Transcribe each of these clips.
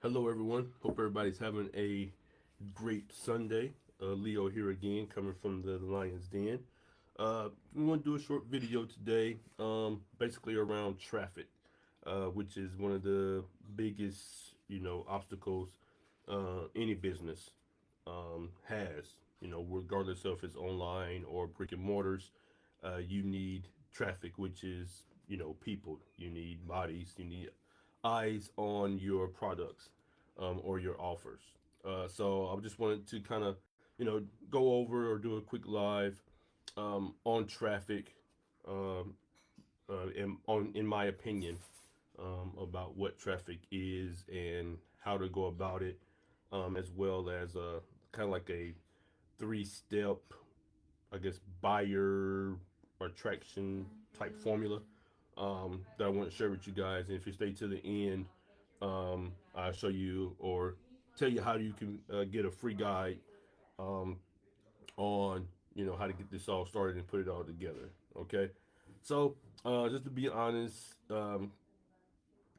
Hello, everyone. Hope everybody's having a great Sunday. Leo here again, coming from the Lion's Den. We want to do a short video today, basically around traffic, which is one of the biggest, obstacles any business has. Regardless of if it's online or brick and mortars, you need traffic, which is, people. You need bodies. You need eyes on your products or your offers. So I just wanted to kind of, go over or do a quick live on traffic, in my opinion, about what traffic is and how to go about it, as well as kind of like a three-step, I guess, buyer attraction type formula that I want to share with you guys. And if you stay to the end, I'll show you or tell you how you can get a free guide um, on how to get this all started and put it all together. Okay, so just to be honest,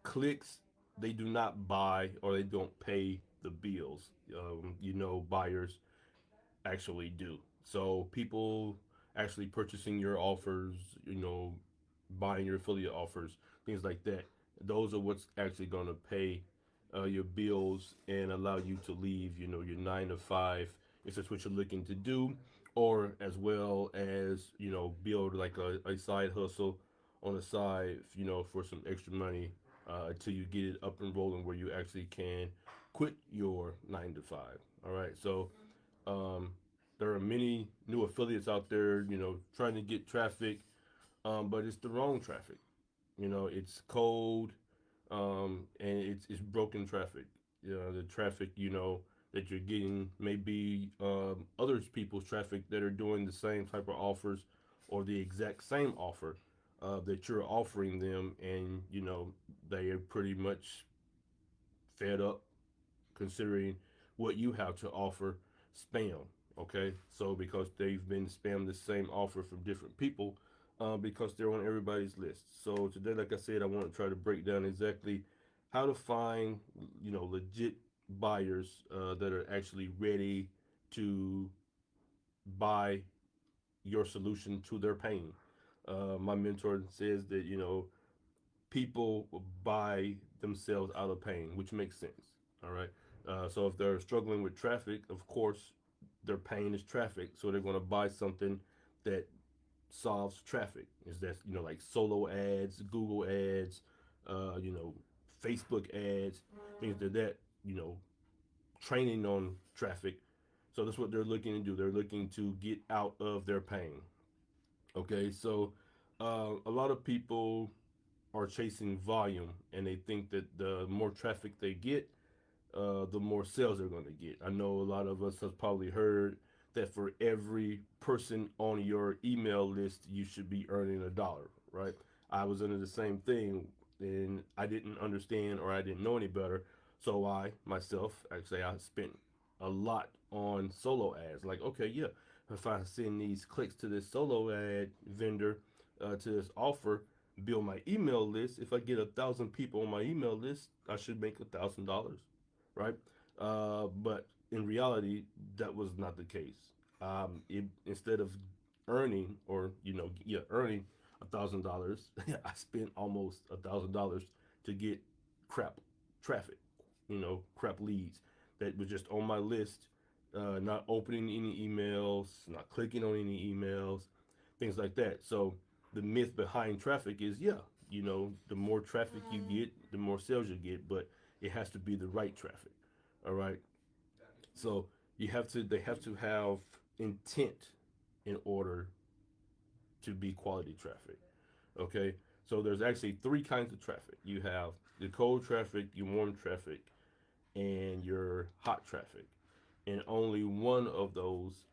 clicks, they do not buy or they don't pay the bills. Buyers actually do. So people actually purchasing your offers, buying your affiliate offers, things like that. Those are what's actually going to pay your bills and allow you to leave, your 9 to 5 if that's what you're looking to do, or as well as build like a side hustle on the side, for some extra money until you get it up and rolling where you actually can quit your 9 to 5. All right, so um, there are many new affiliates out there, trying to get traffic, but it's the wrong traffic. It's cold, and it's broken traffic. The traffic, that you're getting may be other people's traffic that are doing the same type of offers or the exact same offer that you're offering them, and they are pretty much fed up considering what you have to offer spam. Okay, so because they've been spammed the same offer from different people, because they're on everybody's list. So today, like I said, I want to try to break down exactly how to find legit buyers that are actually ready to buy your solution to their pain. My mentor says that people will buy themselves out of pain, which makes sense. All right. So if they're struggling with traffic, of course, their pain is traffic. So they're going to buy something that solves traffic. Is that like solo ads, Google ads, uh, you know, Facebook ads, things like that. Training on traffic. So that's what they're looking to do. They're looking to get out of their pain. Okay. So a lot of people are chasing volume and they think that the more traffic they get, the more sales they're going to get. I know a lot of us have probably heard that for every person on your email list, you should be earning $1, right? I was under the same thing and I didn't understand or I didn't know any better. So I myself, actually, I spent a lot on solo ads. Like, okay, yeah, if I send these clicks to this solo ad vendor, to this offer, build my email list. If I get 1,000 people on my email list, I should make $1,000, right? But in reality, that was not the case. Instead of earning or earning $1,000, I spent almost $1,000 to get crap traffic, crap leads that was just on my list, not opening any emails, not clicking on any emails, things like that. So the myth behind traffic is, yeah, the more traffic you get, the more sales you get, but it has to be the right traffic. All right. So they have to have intent in order to be quality traffic. Okay. So there's actually three kinds of traffic. You have the cold traffic, your warm traffic, and your hot traffic. And only one of those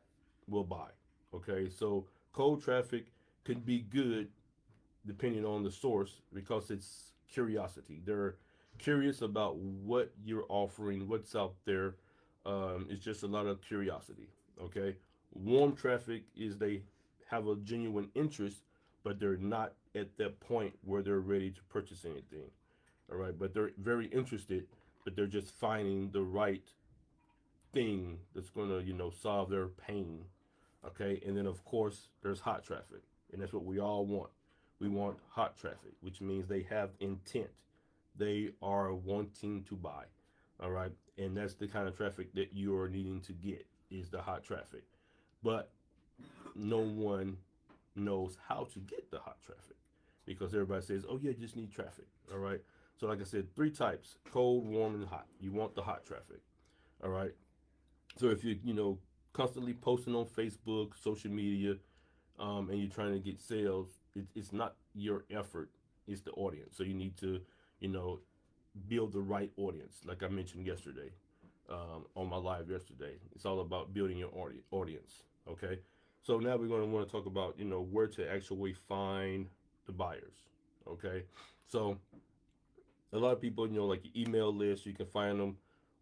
will buy. Okay. So cold traffic could be good depending on the source because it's curiosity. They're curious about what you're offering, what's out there. It's just a lot of curiosity. Okay. Warm traffic is they have a genuine interest, but they're not at that point where they're ready to purchase anything. All right. But they're very interested. but they're just finding the right thing that's going to, solve their pain. Okay. And then, of course, there's hot traffic. And that's what we all want. We want hot traffic, which means they have intent. They are wanting to buy. All right. And that's the kind of traffic that you are needing to get is the hot traffic. But no one knows how to get the hot traffic because everybody says, oh, yeah, you just need traffic. All right. So, like I said, three types: cold, warm, and hot. You want the hot traffic. All right. So if you constantly posting on Facebook, social media, and you're trying to get sales, it's not your effort; it's the audience. So you need to, you know, build the right audience. Like I mentioned yesterday, on my live yesterday, it's all about building your audience. Okay, so now we're going to want to talk about where to actually find the buyers. Okay, so a lot of people, like your email list, you can find them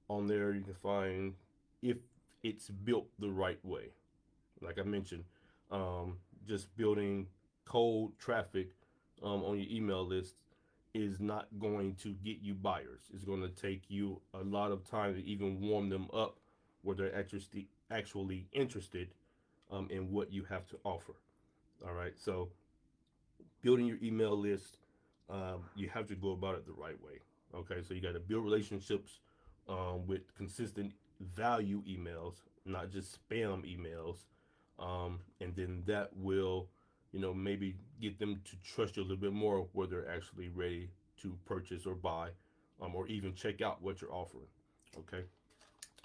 on there. You can find if it's built the right way. Like I mentioned, just building cold traffic on your email list is not going to get you buyers. It's going to take you a lot of time to even warm them up where they're actually interested in what you have to offer. All right. So building your email list, you have to go about it the right way. Okay, so you got to build relationships with consistent value emails, not just spam emails, and then that will, maybe get them to trust you a little bit more where they're actually ready to purchase or buy, or even check out what you're offering. Okay,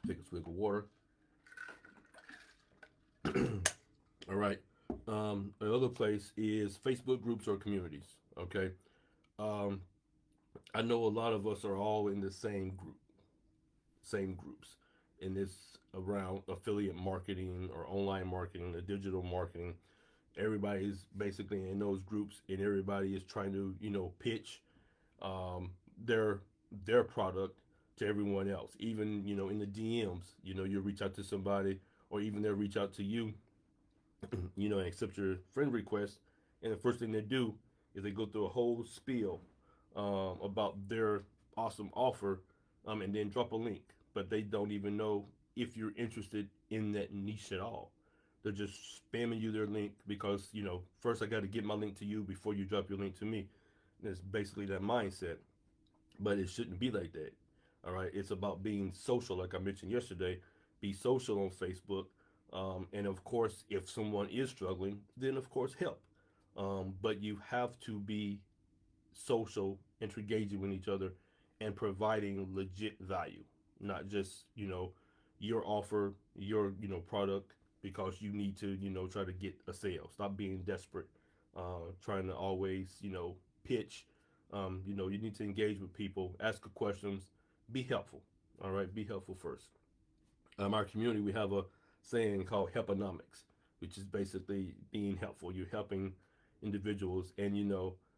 take a swig of water. All right. Another place is Facebook groups or communities. Okay. Um, I know a lot of us are all in the same groups, and it's around affiliate marketing or online marketing, the digital marketing. Everybody's basically in those groups, and everybody is trying to, pitch um, their their product to everyone else. Even in the DMs, you reach out to somebody, or even they'll reach out to you, and accept your friend request, and the first thing they do is they go through a whole spiel about their awesome offer, and then drop a link. But they don't even know if you're interested in that niche at all. They're just spamming you their link because first I got to get my link to you before you drop your link to me. And it's basically that mindset, but it shouldn't be like that. All right, it's about being social, like I mentioned yesterday. Be social on Facebook, and of course, if someone is struggling, then of course help. But you have to be social, engaging with each other, and providing legit value, not just your offer, your product because you need to try to get a sale. Stop being desperate, trying to always pitch. You need to engage with people, ask questions, be helpful. All right, be helpful first. Our community, we have a saying called helponomics, which is basically being helpful. You're helping individuals, and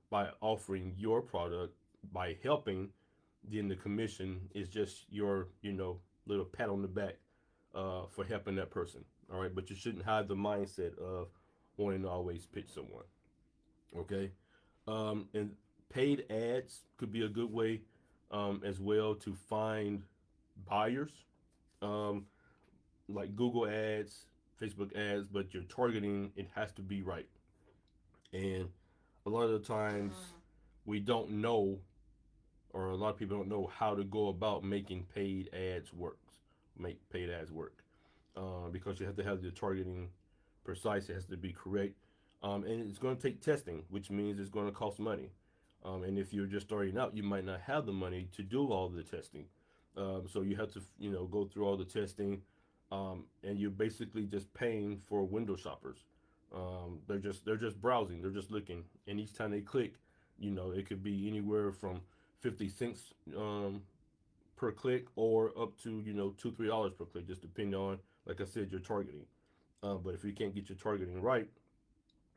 by offering your product, by helping, then the commission is just your little pat on the back for helping that person. All right, but you shouldn't have the mindset of wanting to always pitch someone. Okay, and paid ads could be a good way as well to find buyers. Um, like Google ads, Facebook ads, but your targeting, it has to be right. And a lot of the times we don't know, or a lot of people don't know how to go about making paid ads work. Make paid ads work because you have to have the targeting precise. It has to be correct, and it's going to take testing, which means it's going to cost money. And if you're just starting out, you might not have the money to do all the testing. So you have to, go through all the testing, and you're basically just paying for window shoppers. They're just browsing, they're just looking, and each time they click, it could be anywhere from 50 cents per click, or up to $2-3 per click, just depending on, like I said, your targeting. But if you can't get your targeting right,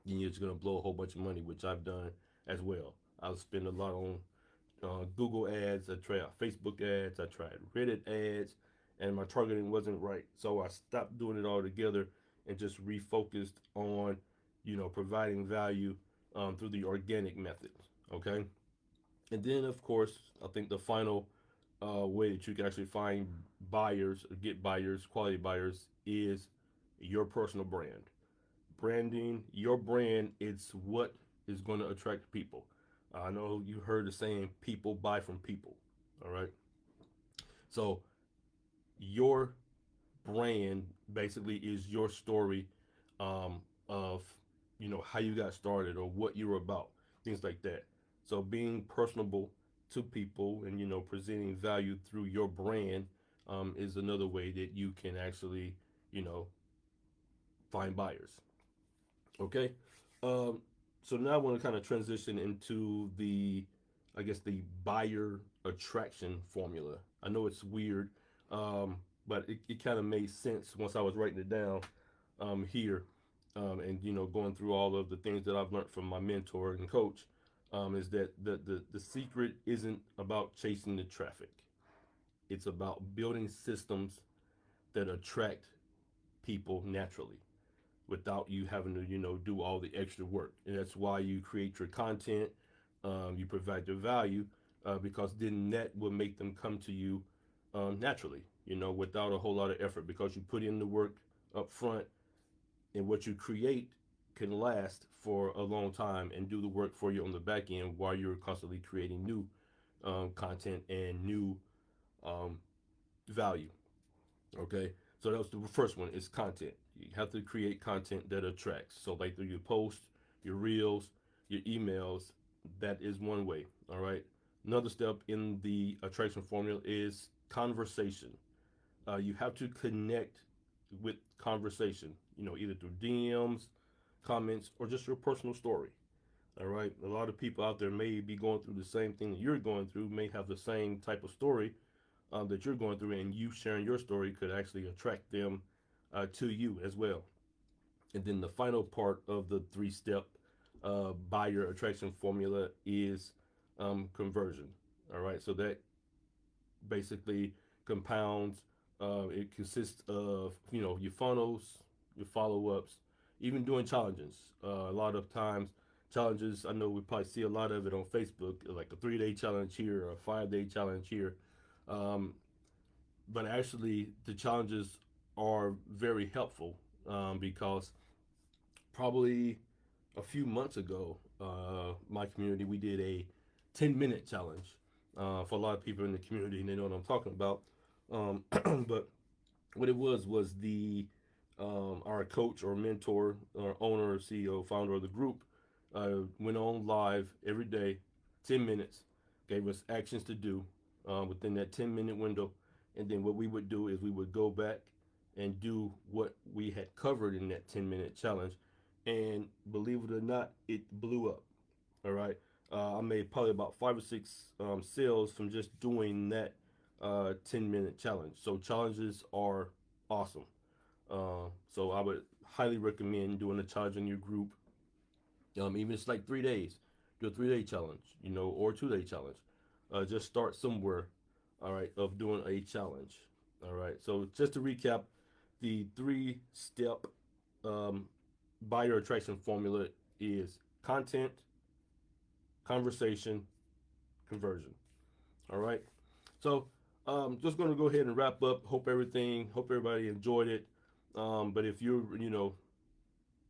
then you're just gonna blow a whole bunch of money, which I've done as well. I've spent a lot on Google ads. I tried Facebook ads. I tried Reddit ads, and my targeting wasn't right. So I stopped doing it all together and just refocused on, providing value through the organic methods. Okay, and then of course I think the final way that you can actually find buyers or get buyers, quality buyers, is your personal brand. Branding your brand, it's what is going to attract people. I know you heard the saying, people buy from people. All right. So your brand basically is your story, of how you got started or what you were about, things like that. So being personable to people and presenting value through your brand, is another way that you can actually you know find buyers. Okay. Um, so now I want to kind of transition into I guess, the buyer attraction formula. I know it's weird, but it kind of made sense once I was writing it down, here, and going through all of the things that I've learned from my mentor and coach. Is that the secret isn't about chasing the traffic. It's about building systems that attract people naturally without you having to do all the extra work. And that's why you create your content, you provide your value, because then that will make them come to you, naturally, without a whole lot of effort, because you put in the work up front, and what you create can last for a long time and do the work for you on the back end while you're constantly creating new, content and new, um, value. Okay, so that was the first one. Is content. You have to create content that attracts. So like through your posts, your reels, your emails. That is one way. All right. Another step in the attraction formula is conversation. You have to connect with conversation. Either through DMs, comments, or just your personal story. All right. A lot of people out there may be going through the same thing that you're going through. May have the same type of story, that you're going through, and you sharing your story could actually attract them, to you as well. And then the final part of the three-step, buyer attraction formula is, conversion. All right, so that basically compounds. It consists of your funnels, your follow-ups, even doing challenges. A lot of times, challenges. I know we probably see a lot of it on Facebook, like a 3-day challenge here or a 5-day challenge here. Um, but actually the challenges are very helpful, because probably a few months ago, my community, we did a 10-minute challenge, for a lot of people in the community, and they know what I'm talking about. But what it was the our coach or mentor or owner, CEO, founder of the group, went on live every day, 10 minutes, gave us actions to do, within that 10-minute window. And then what we would do is we would go back and do what we had covered in that 10-minute challenge. And believe it or not, it blew up. All right. I made probably about 5 or 6, sales from just doing that, 10-minute challenge. So challenges are awesome. So I would highly recommend doing a challenge in your group. Even if it's like 3 days, do a 3-day challenge, or 2-day challenge. Just start somewhere. All right, of doing a challenge. All right. So just to recap, the three-step, um, buyer attraction formula is content, conversation, conversion. All right. So, just going to go ahead and wrap up. Hope everybody enjoyed it. But if you're,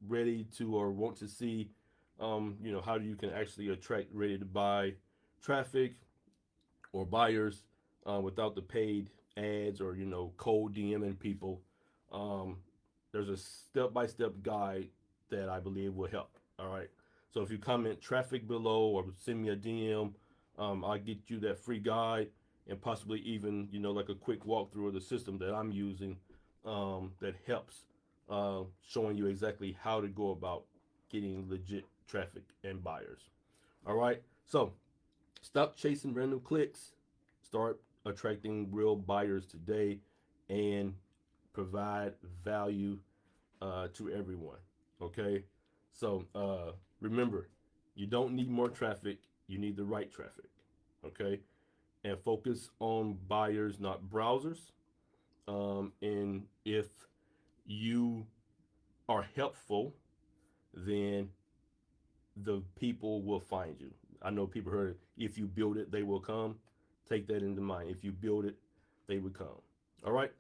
ready to or want to see, how you can actually attract ready to buy traffic or buyers, without the paid ads or, cold DMing people, um, there's a step by step guide that I believe will help. All right. So if you comment traffic below or send me a DM, I'll get you that free guide and possibly even, like a quick walkthrough of the system that I'm using, that helps, showing you exactly how to go about getting legit traffic and buyers. All right. So stop chasing random clicks, start attracting real buyers today, and provide value, to everyone. Okay, so, remember, you don't need more traffic. You need the right traffic. Okay, and focus on buyers, not browsers. And if you are helpful, then the people will find you. I know people heard, if you build it, they will come. take that into mind. If you build it, they would come. All right.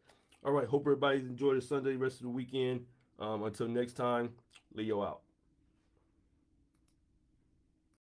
All right. Hope everybody's enjoyed the Sunday, rest of the weekend. Until next time, Leo out.